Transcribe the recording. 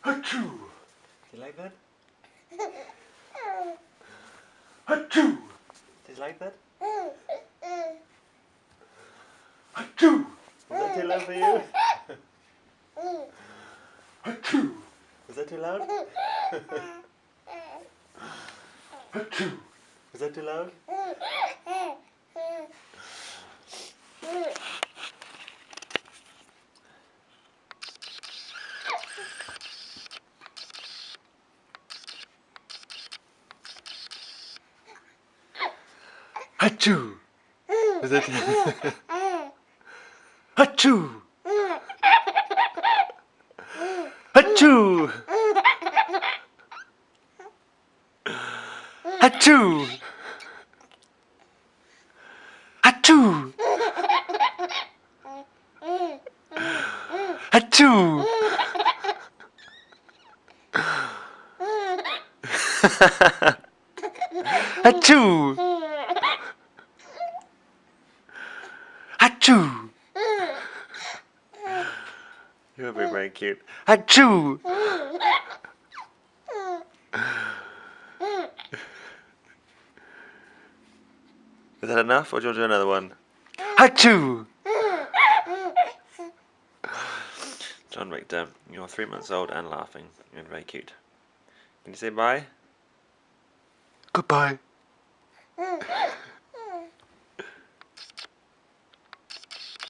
Achoo! Do you like that? Achoo! Do you like that? Achoo! Was that too loud for you? Achoo! Was that too loud? Achoo! Was that too loud? Achoo! Was that Achoo! Achoo! Achoo! Achoo! Achoo! Achoo! Achoo! You're being very cute. Achoo! Is that enough, or do you want to do another one? Achoo! John Richter, you're 3 months old and laughing. You're very cute. Can you say bye? Goodbye.